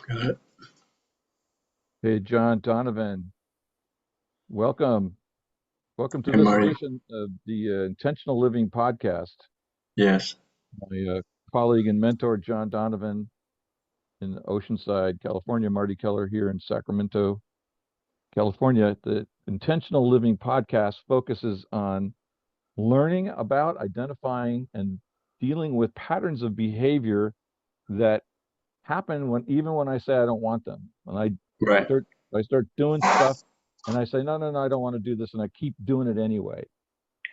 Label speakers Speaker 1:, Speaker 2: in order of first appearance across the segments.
Speaker 1: Good.
Speaker 2: Hey, John Donovan, welcome. Welcome to
Speaker 1: Hey,
Speaker 2: this
Speaker 1: Marty.
Speaker 2: edition of the Intentional Living Podcast.
Speaker 1: Yes.
Speaker 2: My colleague and mentor, John Donovan, in Oceanside, California, Marty Keller here in Sacramento, California. The Intentional Living Podcast focuses on learning about, identifying, and dealing with patterns of behavior that happen even when I say I don't want them. When
Speaker 1: Right.
Speaker 2: start, I start doing stuff and I say, no, no, no, I don't want to do this, and I keep doing it anyway.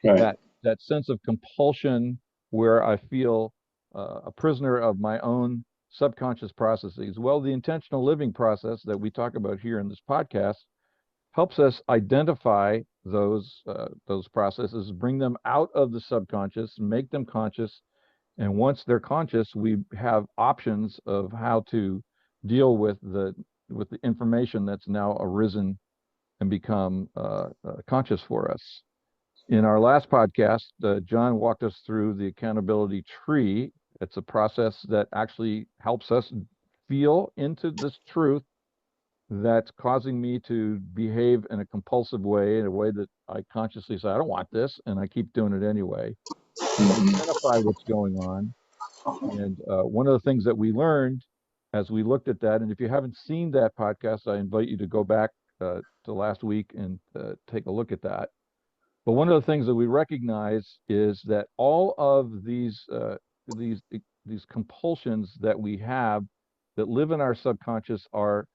Speaker 1: Right.
Speaker 2: That sense of compulsion where I feel a prisoner of my own subconscious processes. Well, the intentional living process that we talk about here in this podcast helps us identify those processes, bring them out of the subconscious, make them conscious, and once they're conscious, we have options of how to deal with the information that's now arisen and become conscious for us. In our last podcast, John walked us through the accountability tree. It's a process that actually helps us feel into this truth that's causing me to behave in a compulsive way, in a way that I consciously say, I don't want this, and I keep doing it anyway.
Speaker 1: Hmm.
Speaker 2: Identify what's going on. And one of the things that we learned as we looked at that, and if you haven't seen that podcast, I invite you to go back to last week and take a look at that. But one of the things that we recognize is that all of these these compulsions that we have that live in our subconscious are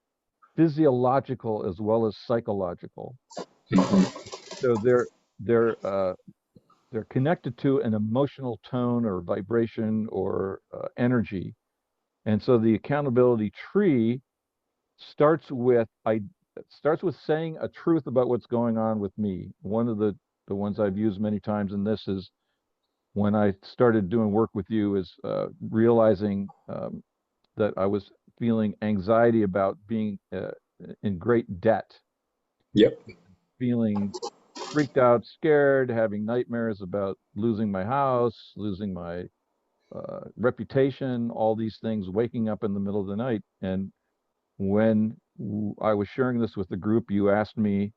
Speaker 2: physiological as well as psychological. So they're they're connected to an emotional tone or vibration or energy. And so the accountability tree starts with I starts with saying a truth about what's going on with me. One of the ones I've used many times in this is when I started doing work with you is realizing that I was feeling anxiety about being in great debt,
Speaker 1: Yep.
Speaker 2: feeling freaked out, scared, having nightmares about losing my house, losing my reputation, all these things, waking up in the middle of the night. And when I was sharing this with the group, you asked me,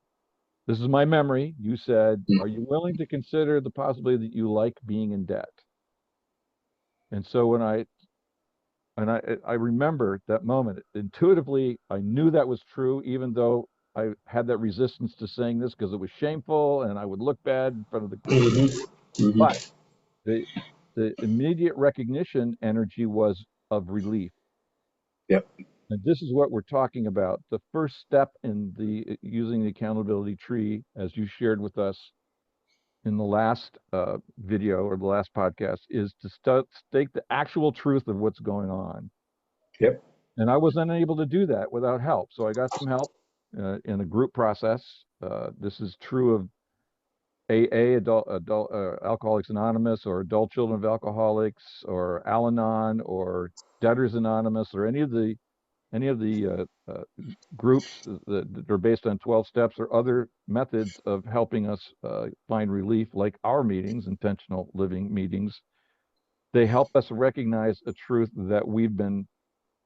Speaker 2: this is my memory. You said, are you willing to consider the possibility that you like being in debt? And so I remember that moment intuitively. I knew that was true, even though I had that resistance to saying this because it was shameful and I would look bad in front of the group.
Speaker 1: Hmm. Hmm.
Speaker 2: But the the immediate recognition energy was of relief.
Speaker 1: Yep.
Speaker 2: And this is what we're talking about. The first step in the using the accountability tree, as you shared with us in the last video or the last podcast, is to state the actual truth of what's going on.
Speaker 1: Yep.
Speaker 2: And I wasn't able to do that without help. So I got some help in a group process. This is true of AA, adult Alcoholics Anonymous, or Adult Children of Alcoholics, or Al-Anon, or Debtors Anonymous, or any of the groups that are based on 12 steps or other methods of helping us find relief, like our meetings, intentional living meetings. They help us recognize a truth that we've been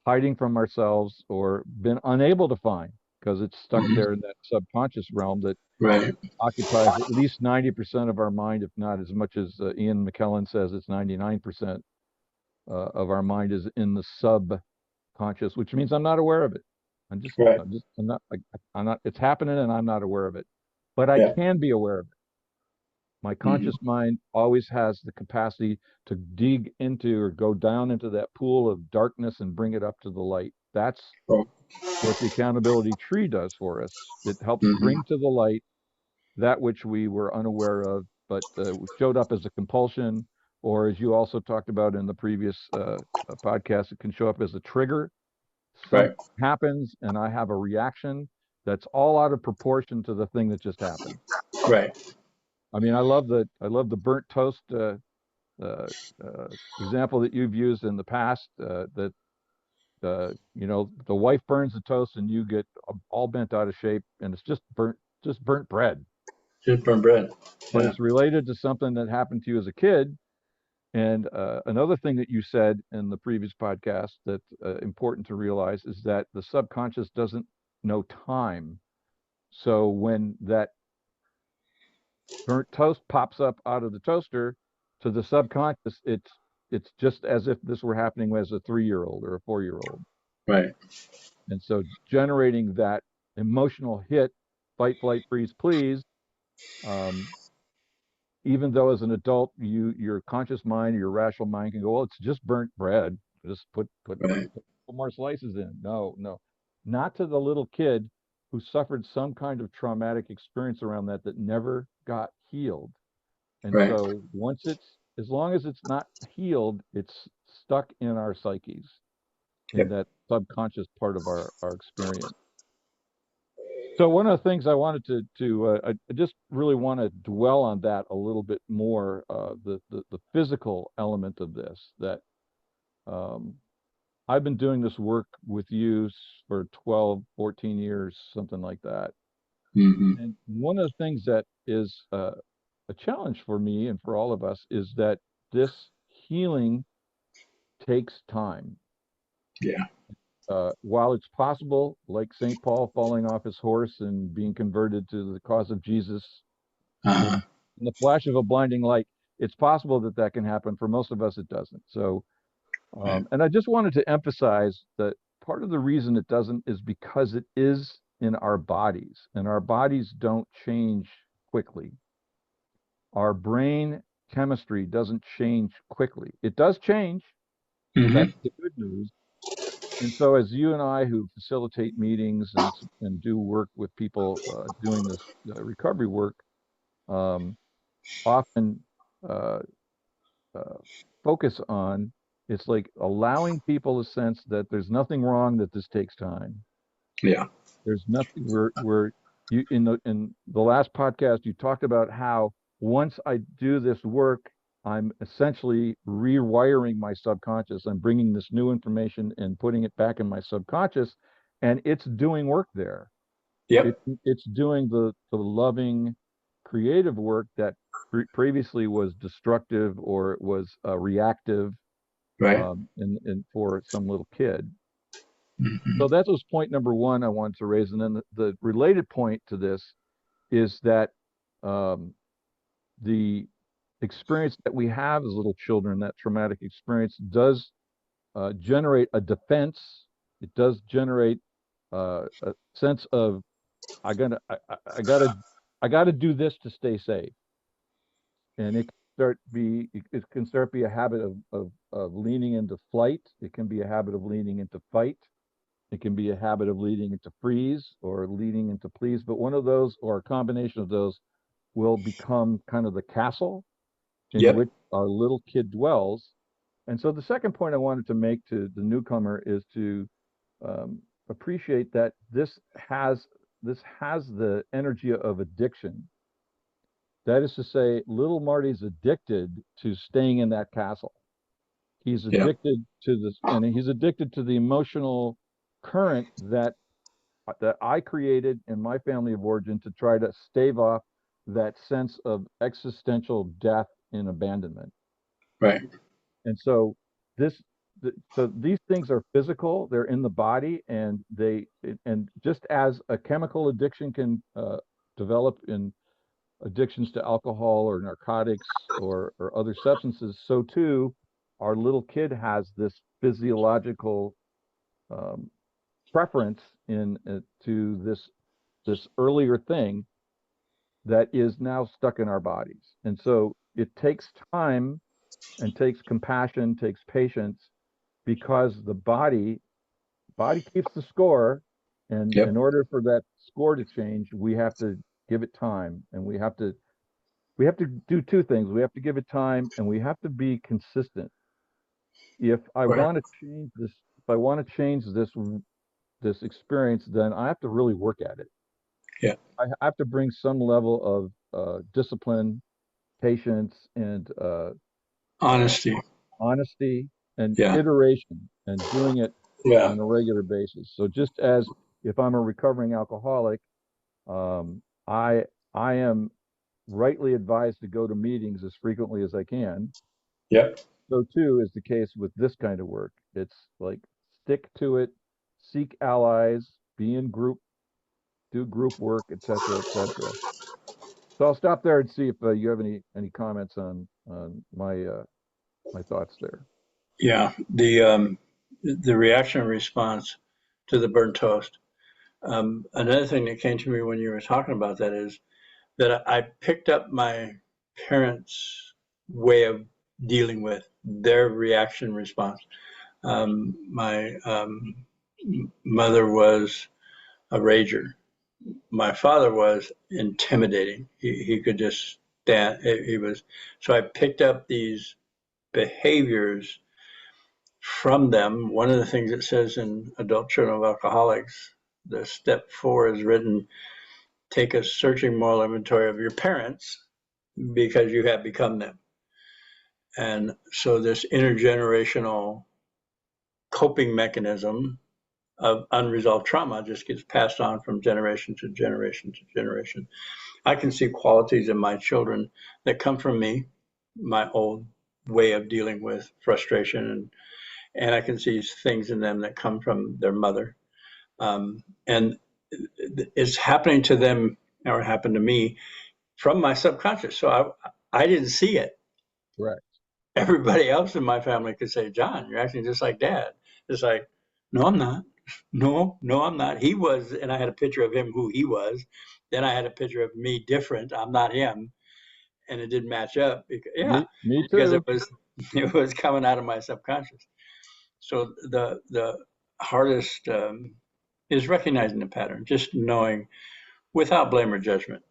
Speaker 2: hiding from ourselves or been unable to find because it's stuck
Speaker 1: Hmm.
Speaker 2: there in that subconscious realm that
Speaker 1: Right.
Speaker 2: occupies at least 90% of our mind, if not as much as Ian McKellen says it's 99% of our mind is in the subconscious, which means I'm not aware of it.
Speaker 1: Right.
Speaker 2: I'm not, it's happening and I'm not aware of it, but I
Speaker 1: Yeah.
Speaker 2: can be aware of it. My
Speaker 1: Hmm.
Speaker 2: conscious mind always has the capacity to dig into or go down into that pool of darkness and bring it up to the light. That's
Speaker 1: Right.
Speaker 2: what the accountability tree does for us. It helps
Speaker 1: Hmm.
Speaker 2: bring to the light that which we were unaware of, but showed up as a compulsion, or as you also talked about in the previous podcast, it can show up as a trigger. Something
Speaker 1: Right.
Speaker 2: happens, and I have a reaction that's all out of proportion to the thing that just happened.
Speaker 1: Right.
Speaker 2: I mean, I love the burnt toast uh, example that you've used in the past. That you know, the wife burns the toast, and you get all bent out of shape, and it's just burnt bread.
Speaker 1: Just burn bread.
Speaker 2: But
Speaker 1: Yeah.
Speaker 2: it's related to something that happened to you as a kid, And another thing that you said in the previous podcast that's important to realize is that the subconscious doesn't know time. So when that burnt toast pops up out of the toaster, to the subconscious, it's just as if this were happening as a 3-year-old or a 4-year-old.
Speaker 1: Right.
Speaker 2: And so generating that emotional hit, fight, flight, freeze, please, um, even though as an adult, your conscious mind, your rational mind can go, well, it's just burnt bread. Just put
Speaker 1: Right.
Speaker 2: more slices in. No, no, not to the little kid who suffered some kind of traumatic experience around that never got healed. And
Speaker 1: Right.
Speaker 2: so as long as it's not healed, it's stuck in our psyches, in
Speaker 1: Yep.
Speaker 2: that subconscious part of our experience. So one of the things I wanted I just really want to dwell on that a little bit more, the physical element of this, that um, I've been doing this work with you for 12, 14 years, something like that.
Speaker 1: Mm-hmm.
Speaker 2: And one of the things that is a challenge for me and for all of us is that this healing takes time.
Speaker 1: Yeah.
Speaker 2: While it's possible, like St. Paul falling off his horse and being converted to the cause of Jesus
Speaker 1: Uh-huh.
Speaker 2: in the flash of a blinding light, it's possible that can happen. For most of us, it doesn't. So,
Speaker 1: Right.
Speaker 2: and I just wanted to emphasize that part of the reason it doesn't is because it is in our bodies, and our bodies don't change quickly. Our brain chemistry doesn't change quickly. It does change.
Speaker 1: Mm-hmm.
Speaker 2: That's the good news. And so, as you and I, who facilitate meetings and do work with people doing this recovery work, um, often uh, uh, focus on, it's like allowing people a sense that there's nothing wrong, that this takes time.
Speaker 1: Yeah.
Speaker 2: There's nothing where you in the last podcast you talked about how once I do this work, I'm essentially rewiring my subconscious. I'm bringing this new information and putting it back in my subconscious, and it's doing work there. It,
Speaker 1: Yep.
Speaker 2: it's doing the loving, creative work that previously was destructive or it was reactive,
Speaker 1: Right.
Speaker 2: and for some little kid.
Speaker 1: Mm-hmm.
Speaker 2: So that was point number one I wanted to raise. And then the related point to this is that um, the experience that we have as little children, that traumatic experience, does generate a defense. It does generate a sense of I gotta I gotta do this to stay safe, and it can start be a habit of leaning into flight. It can be a habit of leaning into fight. It can be a habit of leading into freeze or leading into please, but one of those or a combination of those will become kind of the castle in
Speaker 1: Yep.
Speaker 2: which our little kid dwells. And so the second point I wanted to make to the newcomer is to appreciate that this has the energy of addiction. That is to say, little Marty's addicted to staying in that castle. He's
Speaker 1: Yep.
Speaker 2: addicted to this, and he's addicted to the emotional current that I created in my family of origin to try to stave off that sense of existential death and abandonment.
Speaker 1: Right.
Speaker 2: And so this so these things are physical, they're in the body, and just as a chemical addiction can develop in addictions to alcohol or narcotics or other substances, so too our little kid has this physiological um, preference in to this earlier thing that is now stuck in our bodies. And so it takes time and takes compassion, takes patience, because the body keeps the score, and
Speaker 1: Yep.
Speaker 2: in order for that score to change, we have to give it time, and we have to do two things. We have to give it time, and we have to be consistent. If I
Speaker 1: Right.
Speaker 2: want to change this, if I want to change this experience, then I have to really work at it.
Speaker 1: Yeah.
Speaker 2: I have to bring some level of discipline, patience, and uh,
Speaker 1: Honesty.
Speaker 2: honesty and
Speaker 1: Yeah.
Speaker 2: iteration, and doing it
Speaker 1: Yeah.
Speaker 2: on a regular basis. So just as if I'm a recovering alcoholic, um, I am rightly advised to go to meetings as frequently as I can.
Speaker 1: Yep.
Speaker 2: So too is the case with this kind of work. It's like stick to it, seek allies, be in group, do group work, etc., etc. So I'll stop there and see if you have any comments on my thoughts there.
Speaker 1: Yeah. The reaction and response to the burnt toast. Another thing that came to me when you were talking about that is that I picked up my parents' way of dealing with their reaction response. My mother was a rager. My father was intimidating. He could just stand. He was so I picked up these behaviors from them. One of the things it says in Adult Children of Alcoholics, the step 4 is written: take a searching moral inventory of your parents because you have become them. And so this intergenerational coping mechanism of unresolved trauma just gets passed on from generation to generation to generation. I can see qualities in my children that come from me, my old way of dealing with frustration, and I can see things in them that come from their mother. And it's happening to them, or happened to me, from my subconscious. So I didn't see it.
Speaker 2: Correct.
Speaker 1: Everybody else in my family could say, John, you're acting just like dad. It's like, no, I'm not. No, I'm not. He was, and I had a picture of him who he was. Then I had a picture of me different. I'm not him. And it didn't match up.
Speaker 2: Me
Speaker 1: Because
Speaker 2: too.
Speaker 1: it was coming out of my subconscious. So the hardest is recognizing the pattern, just knowing without blame or judgment.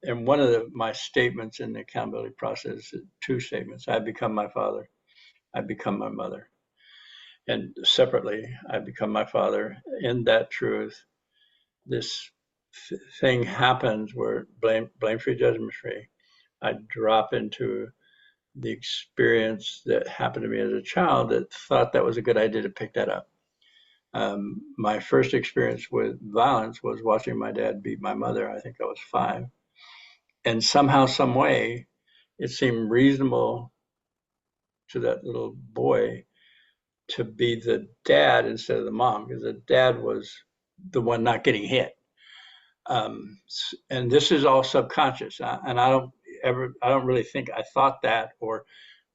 Speaker 1: And one of my statements in the accountability process, two statements: I become my father, I become my mother. And separately, I become my father. In that truth, this thing happens where blame free, judgment free. I drop into the experience that happened to me as a child that thought that was a good idea to pick that up. My first experience with violence was watching my dad beat my mother. I think I was 5. And somehow, some way, it seemed reasonable to that little boy to be the dad instead of the mom, because the dad was the one not getting hit. And this is all subconscious, and I don't really think I thought that,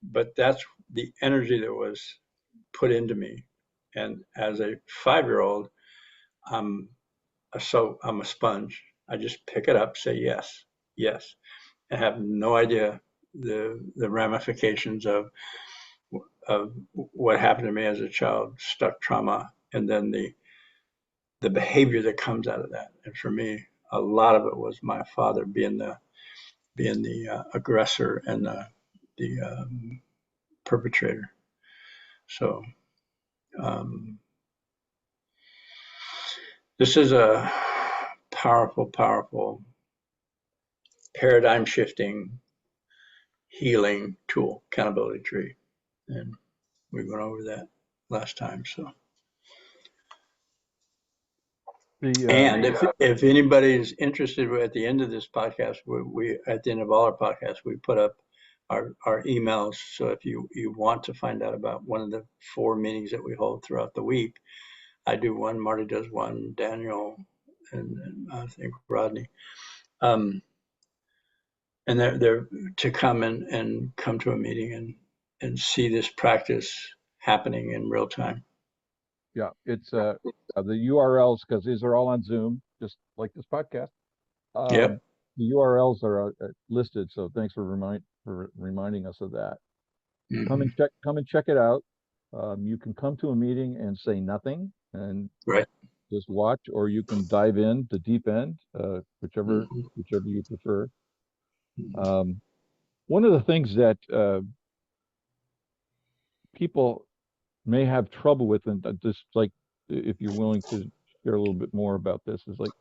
Speaker 1: but that's the energy that was put into me. And as a 5-year-old, I'm I'm a sponge. I just pick it up, say yes, yes. I have no idea the ramifications of what happened to me as a child, stuck trauma, and then the behavior that comes out of that. And for me, a lot of it was my father being the aggressor and the perpetrator. So um, this is a powerful, powerful paradigm shifting healing tool, accountability tree, and we went over that last time. So.
Speaker 2: The
Speaker 1: And if anybody's interested, at the end of this podcast, we at the end of all our podcasts, we put up our emails. So if you want to find out about one of the 4 meetings that we hold throughout the week, I do one, Marty does one, Daniel, and I think Rodney, um, and they're to come and come to a meeting and see this practice happening in real time.
Speaker 2: Yeah, it's the URLs, because these are all on Zoom, just like this podcast.
Speaker 1: Yep.
Speaker 2: The URLs are listed, so thanks for reminding us of that.
Speaker 1: Mm-hmm.
Speaker 2: Come and check it out. You can come to a meeting and say nothing and
Speaker 1: Right.
Speaker 2: just watch, or you can dive in the deep end,
Speaker 1: Mm-hmm.
Speaker 2: whichever you prefer. Um, One of the things that people may have trouble with, and just like if you're willing to share a little bit more about this, is like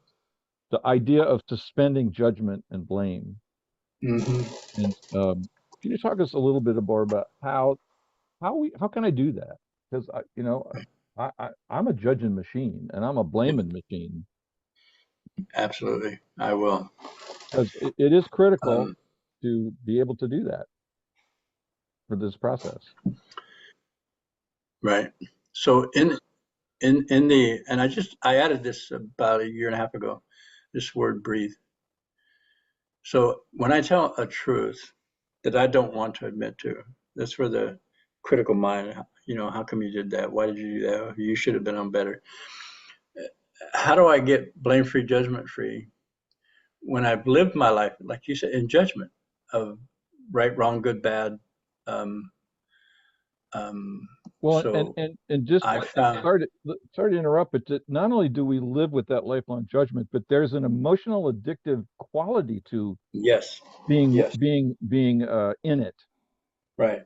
Speaker 2: the idea of suspending judgment and blame.
Speaker 1: Mm-hmm.
Speaker 2: And can you talk us a little bit more about how can I do that? Because I'm a judging machine and I'm a blaming machine.
Speaker 1: Absolutely, I will.
Speaker 2: Because it is critical
Speaker 1: Um,
Speaker 2: to be able to do that for this process.
Speaker 1: Right. So and I added this about a year and a half ago, this word breathe. So when I tell a truth that I don't want to admit to, that's where the critical mind, how come you did that? Why did you do that? You should have been on better. How do I get blame-free, judgment-free when I've lived my life, like you said, in judgment of right, wrong, good, bad? Um, um,
Speaker 2: Well,
Speaker 1: so
Speaker 2: and just
Speaker 1: I found,
Speaker 2: sorry to interrupt, but not only do we live with that lifelong judgment, but there's an emotional addictive quality to
Speaker 1: yes,
Speaker 2: being
Speaker 1: yes,
Speaker 2: in it.
Speaker 1: right.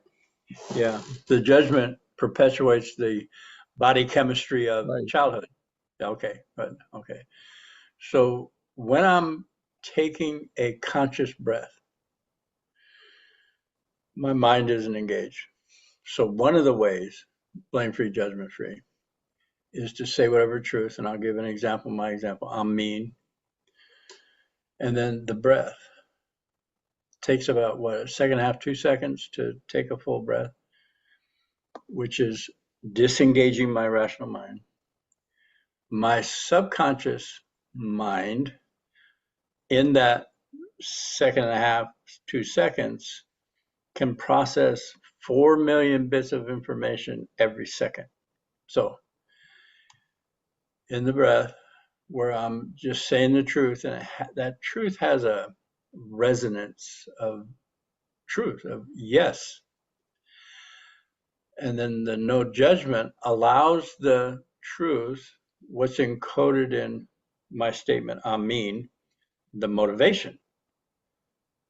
Speaker 1: Yeah. The judgment perpetuates the body chemistry of
Speaker 2: Right.
Speaker 1: childhood. Okay, but okay. So when I'm taking a conscious breath, my mind isn't engaged. So one of the ways, blame free, judgment free, is to say whatever truth, and I'll give an example, my example, I'm mean. And then the breath takes about what, a second and a half, 2 seconds to take a full breath, which is disengaging my rational mind. My subconscious mind in that second and a half, 2 seconds can process 4 million bits of information every second. So in the breath, where I'm just saying the truth, and that truth has a resonance of truth, of yes. And then the no judgment allows the truth, what's encoded in my statement, I mean, the motivation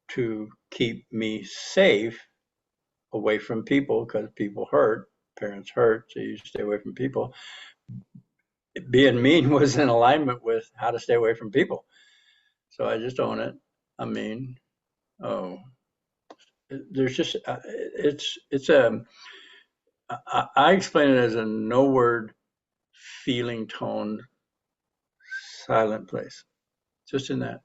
Speaker 1: to keep me safe away from people, because people hurt, parents hurt, so you stay away from people. Being mean was in alignment with how to stay away from people. So I just own it. I mean, oh, there's just, it's a, I explain it as a no word, feeling toned, silent place, just in that.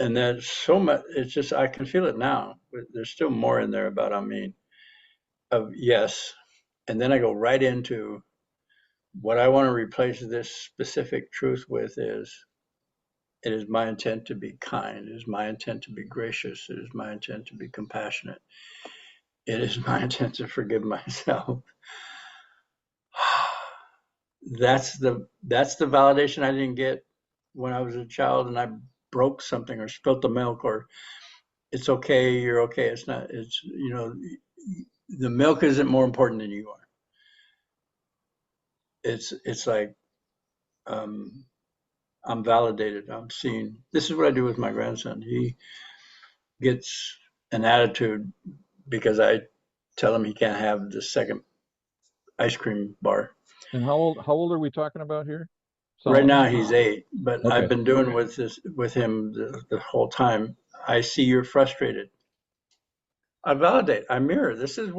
Speaker 1: And there's so much, it's just, I can feel it now. There's still more in there about, I mean, of yes. And then I go right into what I want to replace this specific truth with is, it is my intent to be kind. It is my intent to be gracious. It is my intent to be compassionate. It is my intent to forgive myself. That's the validation I didn't get when I was a child and I broke something or spilt the milk, or it's okay, you're okay. It's not, it's, the milk isn't more important than you are. It's like, um, I'm validated. I'm seen. This is what I do with my grandson. He gets an attitude because I tell him he can't have the second ice cream bar.
Speaker 2: And how old are we talking about here?
Speaker 1: Right
Speaker 2: Solomon?
Speaker 1: now he's 8, but I've
Speaker 2: Okay.
Speaker 1: been doing with him the whole time. I see you're frustrated. I validate. I mirror. This is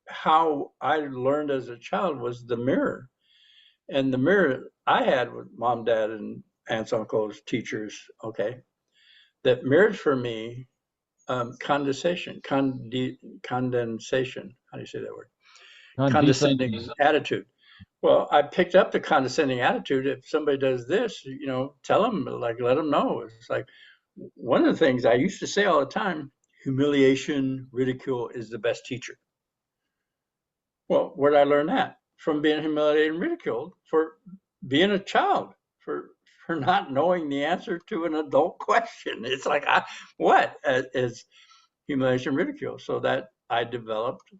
Speaker 1: how I learned as a child, was the mirror, and the mirror I had with mom, dad, and aunts, uncles, teachers. Okay, that mirrored for me condensation. How do you say that word? Condescending attitude. Well, I picked up the condescending attitude. If somebody does this, tell them, like, let them know. It's like one of the things I used to say all the time: humiliation, ridicule is the best teacher. Well, where did I learn that? From being humiliated and ridiculed for being a child, for not knowing the answer to an adult question. It's like, what is humiliation, ridicule? So that I developed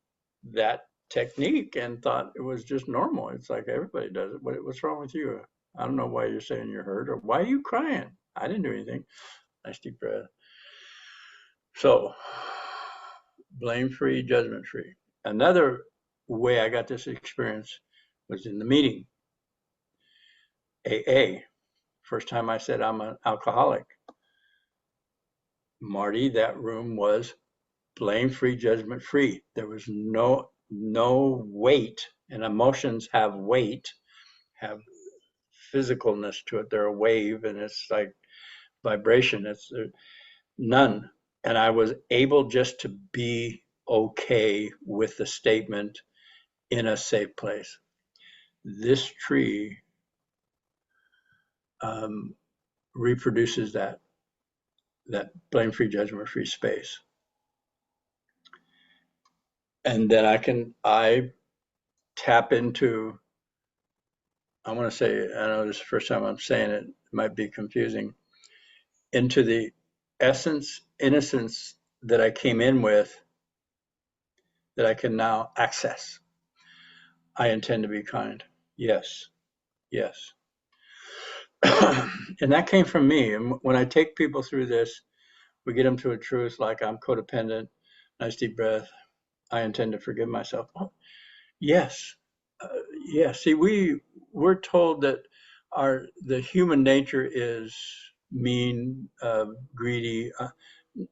Speaker 1: that technique and thought it was just normal. It's like everybody does it. What's wrong with you? I don't know why you're saying you're hurt, or why are you crying? I didn't do anything. Nice deep breath. So blame free, judgment free. Another way I got this experience was in the meeting. AA. First time I said I'm an alcoholic. Marty, that room was blame free, judgment free. There was no weight, and emotions have weight, have physicalness to it. They're a wave, and it's like vibration. It's none. And I was able just to be okay with the statement, in a safe place. This tree reproduces that blame-free, judgment-free space. And then I tap into, I want to say, I know this is the first time I'm saying it, it might be confusing, into the essence, innocence that I came in with, that I can now access. I intend to be kind. Yes, yes. And that came from me. And when I take people through this, we get them to a truth like, I'm codependent, nice deep breath, I intend to forgive myself. Oh, yes. Yes. See, we're told that the human nature is mean, greedy.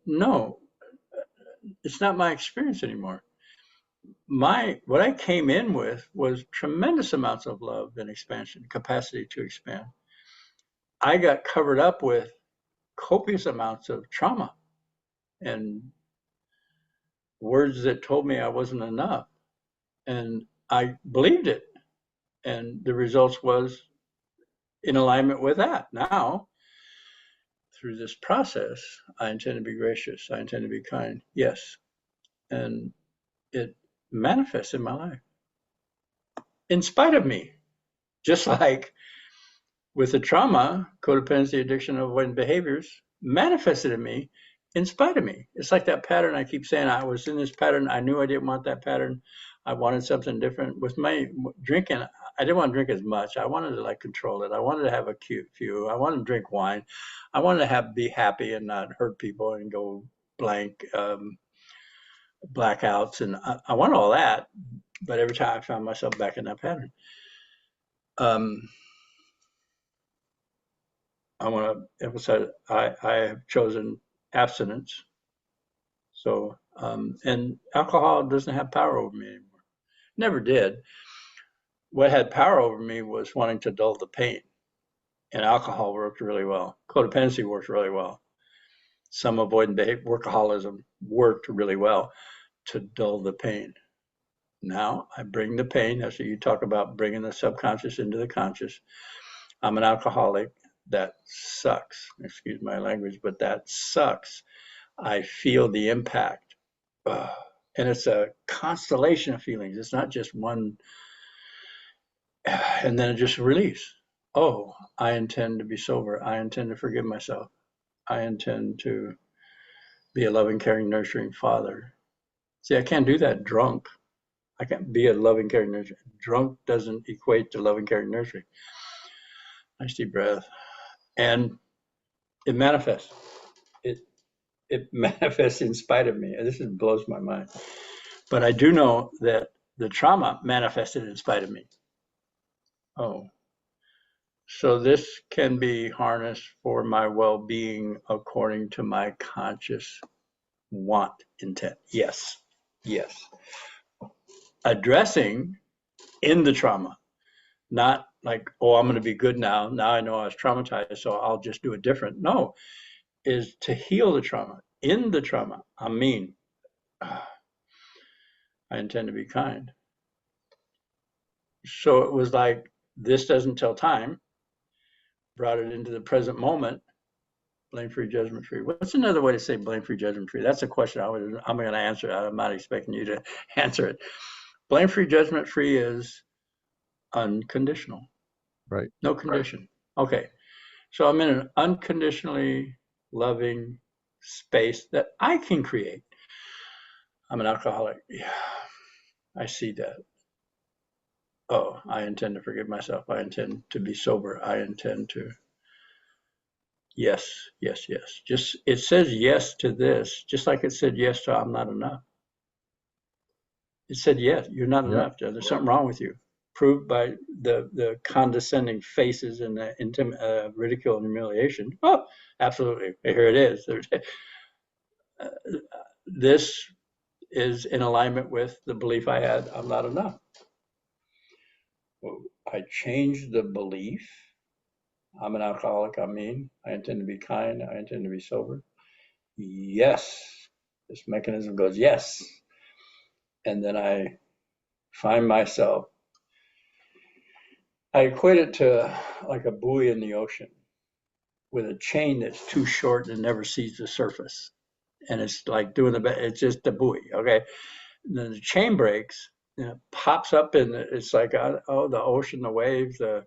Speaker 1: No, it's not my experience anymore. What I came in with was tremendous amounts of love and expansion, capacity to expand. I got covered up with copious amounts of trauma and words that told me I wasn't enough. And I believed it. And the results was in alignment with that. Now, through this process, I intend to be gracious. I intend to be kind. Yes. And it manifests in my life in spite of me. Just like with the trauma, codependency, addiction, avoidant behaviors manifested in me in spite of me. It's like that pattern I keep saying. I was in this pattern. I knew I didn't want that pattern. I wanted something different. With my drinking, I didn't want to drink as much. I wanted to control it. I wanted to have a cute few. I wanted to drink wine. I wanted to be happy and not hurt people and go blank, blackouts. And I wanted all that. But every time I found myself back in that pattern. I want to emphasize I have chosen abstinence. So, and alcohol doesn't have power over me anymore. Never did. What had power over me was wanting to dull the pain. And alcohol worked really well. Codependency worked really well. Some avoidant behavior, workaholism worked really well to dull the pain. Now I bring the pain. That's what you talk about, bringing the subconscious into the conscious. I'm an alcoholic. That sucks. Excuse my language, but that sucks. I feel the impact. And it's a constellation of feelings. It's not just one, and then it just release. Oh, I intend to be sober. I intend to forgive myself. I intend to be a loving, caring, nurturing father. See, I can't do that drunk. I can't be a loving, caring, nurturing. Drunk doesn't equate to loving, caring, nurturing. Nice deep breath. And it manifests. It manifests in spite of me. This blows my mind. But I do know that the trauma manifested in spite of me. Oh, so this can be harnessed for my well-being according to my conscious want intent. Yes, yes. Addressing in the trauma, not like, oh, I'm going to be good now. Now I know I was traumatized, so I'll just do it different. No, is to heal the trauma. In the trauma, I mean, I intend to be kind. So it was like, this doesn't tell time, brought it into the present moment, blame-free, judgment-free. What's another way to say blame-free, judgment-free? That's a question I'm going to answer. I'm not expecting you to answer it. Blame-free, judgment-free is unconditional.
Speaker 2: Right.
Speaker 1: No condition. Okay. So I'm in an unconditionally loving space that I can create. I'm an alcoholic. Yeah, I see that. Oh, I intend to forgive myself. I intend to be sober. I intend to. Yes, yes, yes. Just it says yes to this, just like it said yes to I'm not enough. It said yes, you're not
Speaker 2: Yep.
Speaker 1: enough. There's something wrong with you. Proved by the condescending faces and the ridicule and humiliation. Oh, absolutely. Here it is. This is in alignment with the belief I had I'm not enough. Well, I changed the belief. I'm an alcoholic. I intend to be kind. I intend to be sober. Yes. This mechanism goes, yes. and then I find myself, I equate it to like a buoy in the ocean with a chain that's too short and never sees the surface. And it's like doing it's just the buoy, okay? And then the chain breaks, and it pops up, and it's like, oh, the ocean, the waves, the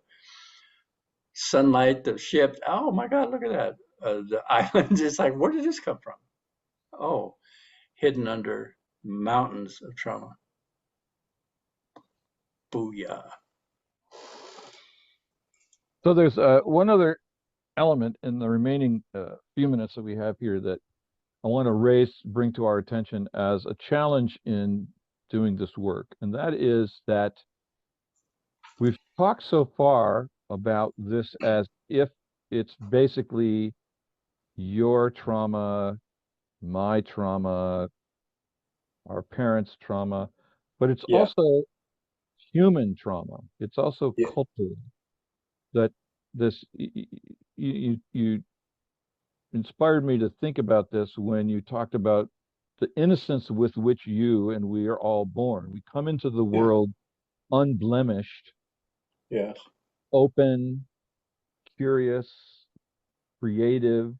Speaker 1: sunlight, the ship. Oh my God, look at that. The islands. It's like, where did this come from? Oh, hidden under mountains of trauma. Booyah.
Speaker 2: So there's one other element in the remaining few minutes that we have here that I want to bring to our attention as a challenge in doing this work. And that is that we've talked so far about this as if it's basically your trauma, my trauma, our parents' trauma, but it's
Speaker 1: Yeah.
Speaker 2: also human trauma. It's also
Speaker 1: Yeah.
Speaker 2: cultural. That this you inspired me to think about this when you talked about the innocence with which you and we are all born. We come into the
Speaker 1: Yeah.
Speaker 2: world unblemished,
Speaker 1: Yes.
Speaker 2: open, curious, creative,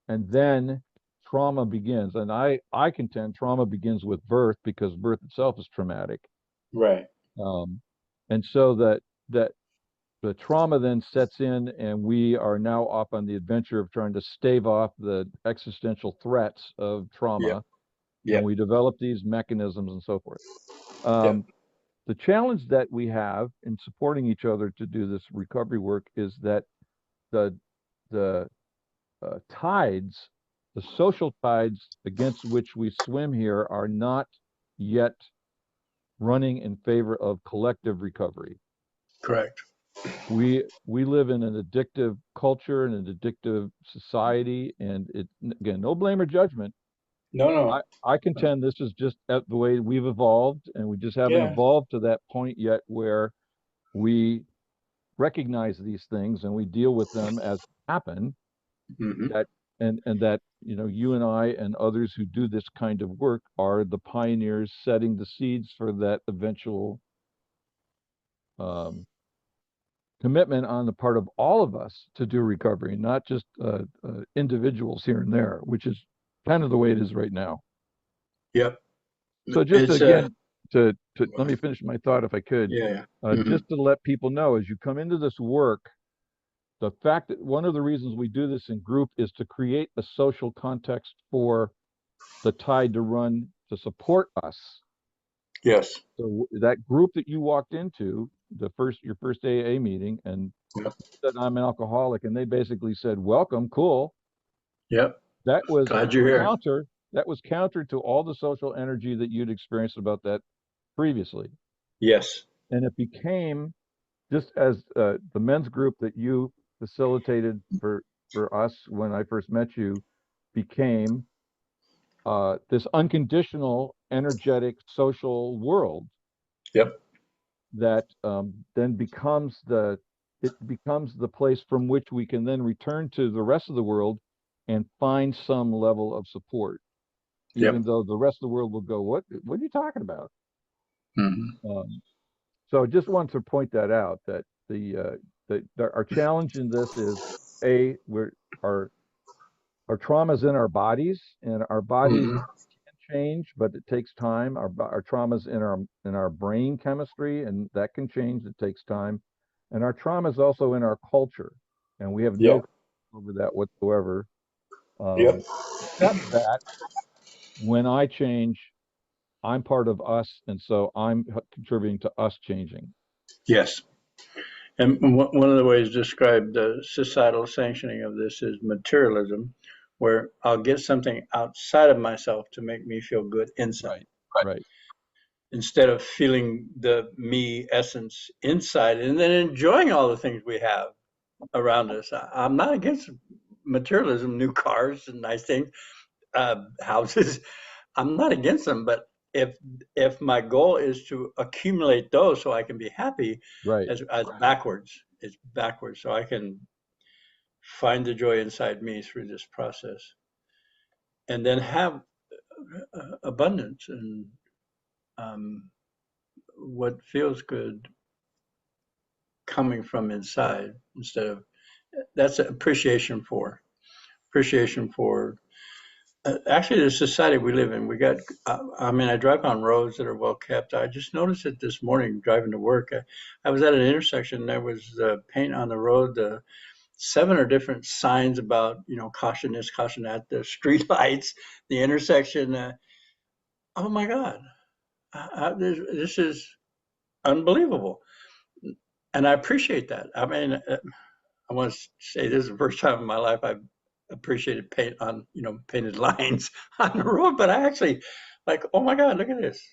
Speaker 2: and then trauma begins. And I contend trauma begins with birth because birth itself is traumatic.
Speaker 1: Right.
Speaker 2: Um, and so that the trauma then sets in, and we are now off on the adventure of trying to stave off the existential threats of
Speaker 1: Yep.
Speaker 2: trauma, and
Speaker 1: Yep.
Speaker 2: we develop these mechanisms and so forth.
Speaker 1: Yep.
Speaker 2: Um, the challenge that we have in supporting each other to do this recovery work is that the the tides, the social tides against which we swim here, are not yet running in favor of collective recovery.
Speaker 1: Correct.
Speaker 2: We live in an addictive culture and an addictive society, and it, again, no blame or judgment.
Speaker 1: No, no.
Speaker 2: I contend this is just the way we've evolved, and we just haven't
Speaker 1: Yeah.
Speaker 2: evolved to that point yet where we recognize these things and we deal with them as they happen.
Speaker 1: Mm-hmm.
Speaker 2: That and that you and I and others who do this kind of work are the pioneers setting the seeds for that eventual um, commitment on the part of all of us to do recovery, not just individuals here and there, which is kind of the way it is right now.
Speaker 1: Yep.
Speaker 2: So just
Speaker 1: It's
Speaker 2: again, to let me finish my thought if I could,
Speaker 1: yeah. Yeah. Mm-hmm.
Speaker 2: just to let people know as you come into this work, the fact that one of the reasons we do this in group is to create a social context for the tide to run to support us.
Speaker 1: Yes.
Speaker 2: So that group that you walked into, your first AA meeting, and
Speaker 1: Yep.
Speaker 2: said I'm an alcoholic, and they basically said, "Welcome, cool."
Speaker 1: Yep.
Speaker 2: That was
Speaker 1: Glad you're here.
Speaker 2: counter. That was counter to all the social energy that you'd experienced about that previously,
Speaker 1: Yes.
Speaker 2: and it became just as the men's group that you facilitated for us when I first met you became this unconditional, energetic social world
Speaker 1: Yep.
Speaker 2: that then becomes the place from which we can then return to the rest of the world and find some level of support, even
Speaker 1: Yep.
Speaker 2: though the rest of the world will go, what are you talking about?
Speaker 1: Mm-hmm.
Speaker 2: So just want to point that out, that our challenge in this is our our trauma's in our bodies, and our bodies
Speaker 1: Mm-hmm.
Speaker 2: can change, but it takes time. Our trauma's in our brain chemistry, and that can change. It takes time, and our trauma is also in our culture, and we have no
Speaker 1: Yep.
Speaker 2: control over that whatsoever.
Speaker 1: Yep.
Speaker 2: Except that when I change, I'm part of us, and so I'm contributing to us changing.
Speaker 1: Yes. And one of the ways to describe the societal sanctioning of this is materialism, where I'll get something outside of myself to make me feel good inside,
Speaker 2: Right, right,
Speaker 1: instead of feeling the me essence inside and then enjoying all the things we have around us. I'm not against materialism, new cars and nice things, houses. I'm not against them, but if if my goal is to accumulate those so I can be happy,
Speaker 2: right.
Speaker 1: as backwards. It's backwards. So I can find the joy inside me through this process, and then have abundance and what feels good coming from inside instead of, that's appreciation for actually the society we live in. We got, I mean, I drive on roads that are well kept. I just noticed it this morning driving to work. I was at an intersection. There was paint on the road. 7 or different signs about, caution this, caution that, the street lights, the intersection. Oh my God, this is unbelievable. And I appreciate that. I mean, I want to say this is the first time in my life I've appreciated paint on, painted lines on the road, but I actually like, oh my God, look at this.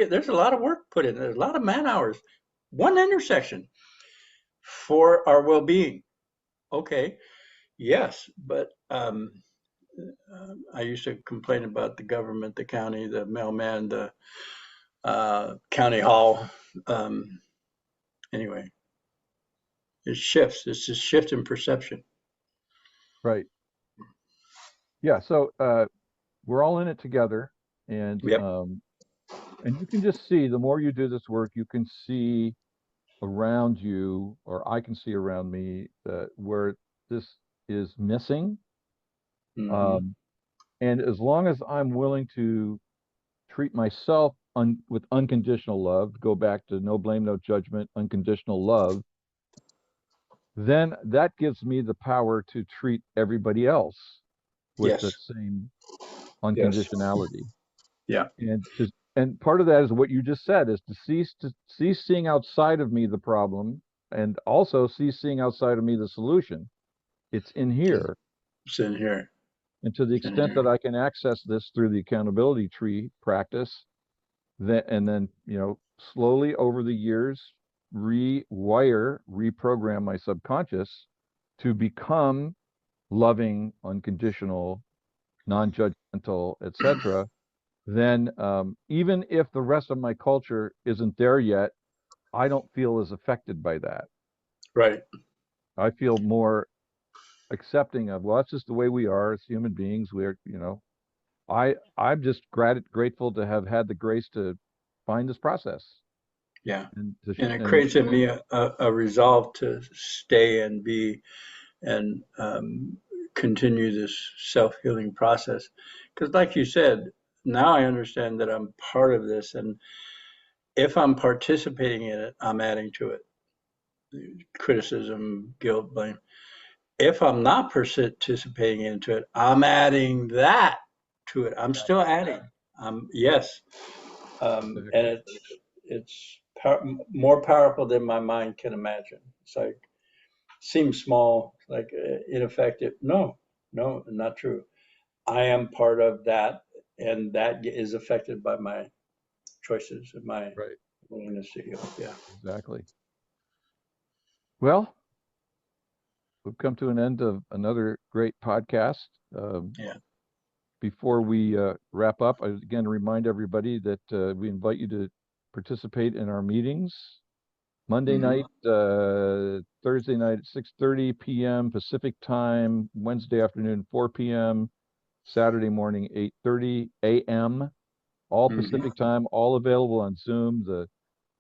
Speaker 1: There's a lot of work put in. There's a lot of man hours. One intersection for our well-being. Okay, yes, but I used to complain about the government, the county, the mailman, the county hall. Anyway, it shifts. It's a shift in perception.
Speaker 2: Right. Yeah. So we're all in it together, and
Speaker 1: Yep.
Speaker 2: you can just see, the more you do this work, you can see around you, or I can see around me, where this is missing.
Speaker 1: Mm-hmm.
Speaker 2: Um, and as long as I'm willing to treat myself with unconditional love, go back to no blame, no judgment, unconditional love, then that gives me the power to treat everybody else with the
Speaker 1: Yes.
Speaker 2: same
Speaker 1: Yes.
Speaker 2: unconditionality.
Speaker 1: Yeah.
Speaker 2: And part of that is what you just said, is to cease seeing outside of me the problem, and also cease seeing outside of me the solution. It's in here.
Speaker 1: It's in here.
Speaker 2: And to the
Speaker 1: It's in
Speaker 2: extent
Speaker 1: here.
Speaker 2: that I can access this through the accountability tree practice, and then, slowly over the years, reprogram my subconscious to become loving, unconditional, non-judgmental, etc., then even if the rest of my culture isn't there yet, I don't feel as affected by that.
Speaker 1: Right.
Speaker 2: I feel more accepting of, well, that's just the way we are as human beings. I'm just grateful to have had the grace to find this process,
Speaker 1: Yeah.
Speaker 2: and
Speaker 1: And it creates in me a resolve to stay and be and continue this self-healing process. Because, like you said, now I understand that I'm part of this. And if I'm participating in it, I'm adding to it criticism, guilt, blame. If I'm not participating into it, I'm adding that to it. I'm still adding. Yes. And
Speaker 2: exactly
Speaker 1: it's more powerful than my mind can imagine. It's like, seems small, like ineffective. No, no, not true. I am part of that, and that is affected by my choices and my
Speaker 2: right,
Speaker 1: willingness to heal. Yeah.
Speaker 2: exactly. Well, we've come to an end of another great podcast.
Speaker 1: Yeah.
Speaker 2: Before we wrap up, I again remind everybody that we invite you to participate in our meetings Monday
Speaker 1: Mm-hmm.
Speaker 2: night, Thursday night at 6:30 p.m. Pacific time, Wednesday afternoon 4 p.m., Saturday morning 8:30 a.m. All
Speaker 1: Mm-hmm.
Speaker 2: Pacific time, all available on Zoom.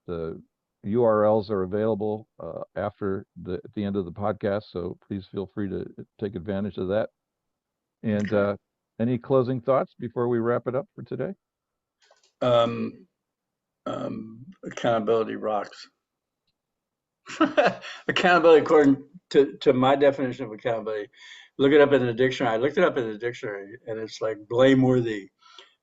Speaker 2: The URLs are available at the end of the podcast, so please feel free to take advantage of that. And
Speaker 1: Okay.
Speaker 2: any closing thoughts before we wrap it up for today?
Speaker 1: Um, Accountability rocks. Accountability, according to my definition of accountability, look it up in the dictionary. I looked it up in the dictionary, and it's like blameworthy,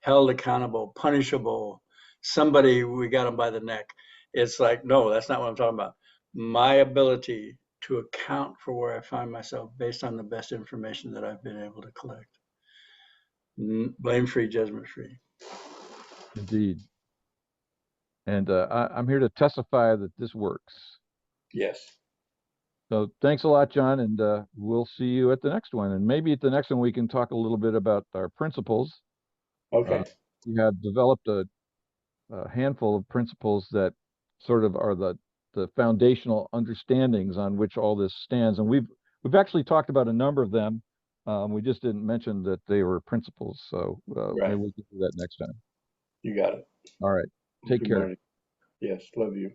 Speaker 1: held accountable, punishable, somebody, we got them by the neck. It's like, no, that's not what I'm talking about. My ability to account for where I find myself based on the best information that I've been able to collect. Blame free, judgment free.
Speaker 2: Indeed. And I'm here to testify that this works.
Speaker 1: Yes.
Speaker 2: So thanks a lot, John, and we'll see you at the next one. And maybe at the next one we can talk a little bit about our principles. Uh,
Speaker 1: Okay.
Speaker 2: we have developed a handful of principles that sort of are the foundational understandings on which all this stands, and we've actually talked about a number of them. We just didn't mention that they were principles, so maybe
Speaker 1: Right.
Speaker 2: we can do that next time.
Speaker 1: You got it.
Speaker 2: All right. Take care.
Speaker 1: Marty. Yes, love you.